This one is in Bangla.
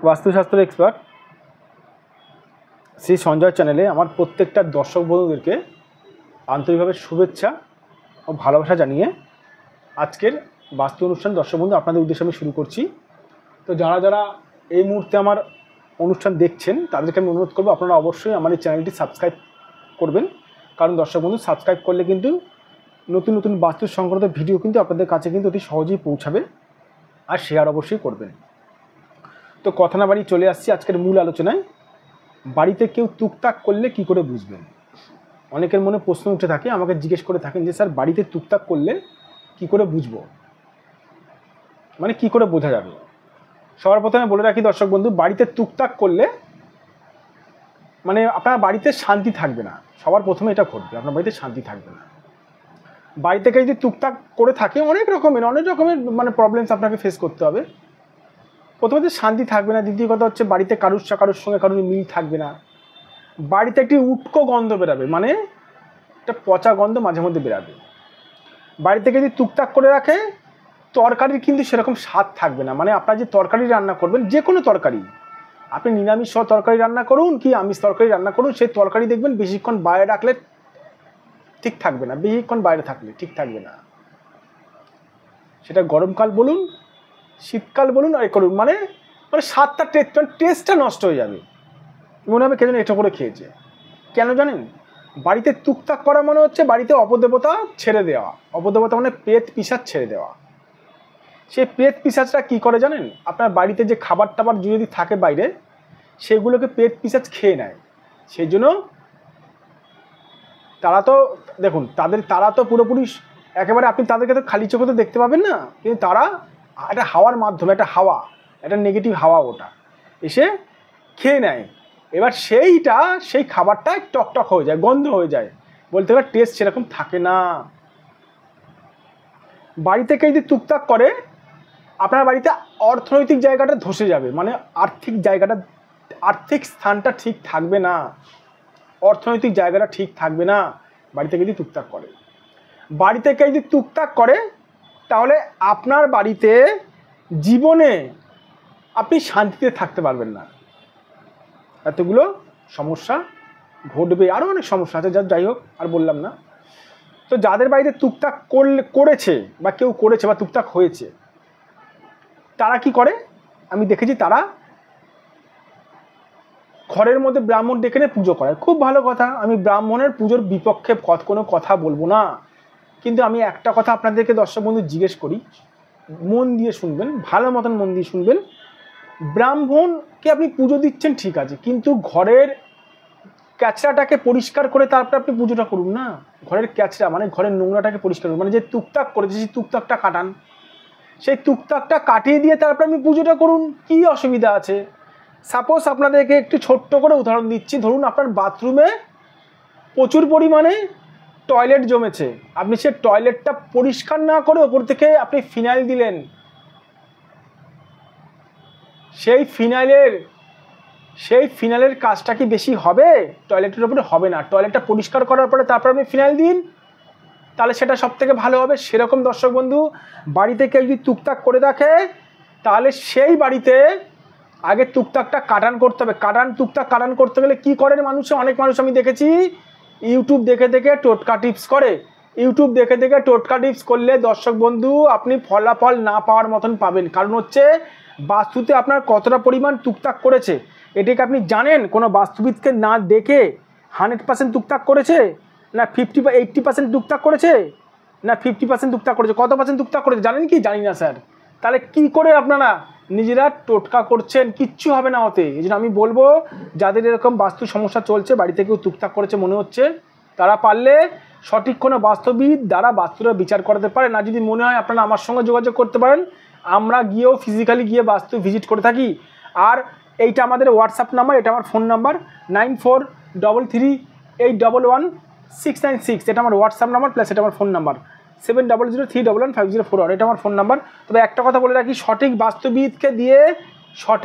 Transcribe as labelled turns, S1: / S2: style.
S1: বাস্তুশাস্ত্র এক্সপার্ট শ্রী সঞ্জয় চ্যানেলে আমার প্রত্যেকটা দর্শক বন্ধুদেরকে আন্তরিকভাবে শুভেচ্ছা ও ভালোবাসা জানিয়ে আজকের বাস্তু অনুষ্ঠান দর্শক বন্ধু আপনাদের উদ্দেশ্যে আমি শুরু করছি। তো যারা যারা এই মুহূর্তে আমার অনুষ্ঠান দেখছেন তাদেরকে আমি অনুরোধ করবো আপনারা অবশ্যই আমার এই চ্যানেলটি সাবস্ক্রাইব করবেন, কারণ দর্শক বন্ধু সাবস্ক্রাইব করলে কিন্তু নতুন নতুন বাস্তু সংক্রান্ত ভিডিও কিন্তু আপনাদের কাছে কিন্তু অতি সহজেই পৌঁছাবে, আর শেয়ার অবশ্যই করবেন। তো কথা না বাড়ি চলে আসছি আজকের মূল আলোচনায়। বাড়িতে কেউ টুকটাক করলে কি করে বুঝবেন? অনেকের মনে প্রশ্ন উঠে থাকে, আমাকে জিজ্ঞেস করে থাকেন যে স্যার বাড়িতে টুকটাক করলে কি করে বুঝবো, মানে কি করে বোঝা যাবে? সবার প্রথমে বলে রাখি দর্শক বন্ধু, বাড়িতে টুকটাক করলে মানে আপনার বাড়িতে শান্তি থাকবে না। সবার প্রথমে এটা ঘটবে, আপনার বাড়িতে শান্তি থাকবে না। বাড়ি থেকে যদি টুকটাক করে থাকে অনেক রকমের মানে প্রবলেমস আপনাকে ফেস করতে হবে। প্রথমত শান্তি থাকবে না, দ্বিতীয় কথা হচ্ছে বাড়িতে কারুর সঙ্গে কারুর মিল থাকবে না। বাড়িতে একটি উটকো গন্ধ বেরাবে, মানে একটা পচা গন্ধ মাঝে মধ্যে বেরাবে। বাড়ি থেকে যদি টুকটাক করে রাখে তরকারির কিন্তু সেরকম স্বাদ থাকবে না। মানে আপনার যে তরকারি রান্না করবেন, যে কোনো তরকারি, আপনি নিরামিষ সহ তরকারি রান্না করুন কি আমিষ তরকারি রান্না করুন, সেই তরকারি দেখবেন বেশিক্ষণ বাইরে রাখলে ঠিক থাকবে না, বেশিক্ষণ বাইরে থাকলে ঠিক থাকবে না। সেটা গরমকাল বলুন, শীতকাল বলুন, আর করুন মানে স্বাদটা টেস্টটা নষ্ট হয়ে যাবে, মনে হবে কেন এটা করে খেয়েছে। কেন জানেন? বাড়িতে টুকটাক করা মনে হচ্ছে বাড়িতে অপদেবতা ছেড়ে দেওয়া। অপদেবতা মানে প্রেত পিশাচ ছেড়ে দেওয়া। সেই প্রেত পিশাচরা কী করে জানেন? আপনার বাড়িতে যে খাবার টাবার যদি থাকে বাইরে, সেগুলোকে প্রেত পিশাচ খেয়ে নেয়। সেই জন্য তারা তো দেখুন তারা তো পুরোপুরি একেবারে আপনি তাদেরকে তো খালি চোখে তো দেখতে পাবেন না, কিন্তু তারা একটা হাওয়ার মাধ্যমে, একটা নেগেটিভ হাওয়া ওটা এসে খেয়ে নেয়। এবার সেই খাবারটা টকটক হয়ে যায়, গন্ধ হয়ে যায়, বলতে গেলে টেস্ট সেরকম থাকে না। বাড়ি থেকে যদি টুকটাক করে আপনার বাড়িতে অর্থনৈতিক জায়গাটা ধসে যাবে, মানে আর্থিক স্থানটা ঠিক থাকবে না, অর্থনৈতিক জায়গাটা ঠিক থাকবে না বাড়ি থেকে যদি টুকটাক করে। বাড়ি থেকে যদি টুকটাক করে তাহলে আপনার বাড়িতে জীবনে আপনি শান্তিতে থাকতে পারবেন না। এতগুলো সমস্যা ঘটবে, আরও অনেক সমস্যা আছে, যাই হোক আর বললাম না। তো যাদের বাড়িতে টুকটাক করেছে বা কেউ করেছে বা টুকটাক হয়েছে, তারা কি করে আমি দেখেছি, তারা ঘরের মধ্যে ব্রাহ্মণ ডেকে নিয়ে পুজো করে। খুব ভালো কথা, আমি ব্রাহ্মণের পুজোর বিপক্ষে কোনো কথা বলবো না, কিন্তু আমি একটা কথা আপনাদেরকে দর্শক বন্ধু জিজ্ঞেস করি, মন দিয়ে শুনবেন, ভালো মতন মন দিয়ে শুনবেন। ব্রাহ্মণকে আপনি পুজো দিচ্ছেন ঠিক আছে, কিন্তু ঘরের ক্যাচড়াটাকে পরিষ্কার করে তারপরে আপনি পুজোটা করুন না। ঘরের ক্যাচড়া মানে ঘরের নোংরাটাকে পরিষ্কার করুন, মানে যে টুকটাক করেছে সেই টুকটাকটা কাটান, সেই টুকটাকটা কাটিয়ে দিয়ে তারপরে আপনি পুজোটা করুন, কি অসুবিধা আছে? সাপোজ আপনাদেরকে একটু ছোট্ট করে উদাহরণ দিচ্ছি, ধরুন আপনার বাথরুমে প্রচুর পরিমাণে টয়লেট জমেছে, আপনি সে টয়লেটটা পরিষ্কার না করে ওপর থেকে আপনি ফিনাইল দিলেন, সেই ফিনাইলের কাজটা কি বেশি হবে? টয়লেটের উপরে হবে না। টয়লেটটা পরিষ্কার করার পরে তারপর আপনি ফিনাইল দিন, তাহলে সেটা সব থেকে ভালো হবে। সেরকম দর্শক বন্ধু বাড়িতে কেউ যদি টুকটাক করে রাখে তাহলে সেই বাড়িতে আগে টুকটাকটা কাটান করতে হবে। টুকটাক কাটান করতে গেলে কী করেন অনেক মানুষ আমি দেখেছি ইউটিউব দেখে দেখে টোটকা টিপস করে। ইউটিউব দেখে দেখে টোটকা টিপস করলে দর্শক বন্ধু আপনি ফলাফল না পাওয়ার মতন পাবেন। কারণ হচ্ছে বাস্তুতে আপনার কতটা পরিমাণ টুকটাক করেছে এটাকে আপনি জানেন? কোনো বাস্তুবিদকে না দেখে 100% টুকটাক করেছে না 50 বা 80% টুকটাক করেছে না 50% টুকটাক করেছে, কত পার্সেন্ট টুকটাক করেছে জানেন কি? জানি না স্যার। তাহলে কি করে আপনারা নিজেরা টোটকা করছেন? কিচ্ছু হবে না ওতে। এই জন্য আমি বলবো যাদের এরকম বাস্তু সমস্যা চলছে, বাড়ি থেকেও টুকটাক করেছে মনে হচ্ছে, তারা পারলে সঠিক কোনো বাস্তুবিদ দ্বারা বাস্তুরা বিচার করাতে পারেন। না যদি মনে হয় আপনারা আমার সঙ্গে যোগাযোগ করতে পারেন, আমরা গিয়েও ফিজিক্যালি গিয়ে বাস্তু ভিজিট করে থাকি। আর এইটা আমাদের হোয়াটসঅ্যাপ নাম্বার, এটা আমার ফোন নাম্বার 9433811696, এটা আমার হোয়াটসঅ্যাপ নাম্বার, প্লাস এটা আমার ফোন নাম্বার 7003115041, এটা আমার ফোন নাম্বার। তবে একটা কথা বলে রাখি, সঠিক বাস্তুবিদকে দিয়ে সঠিক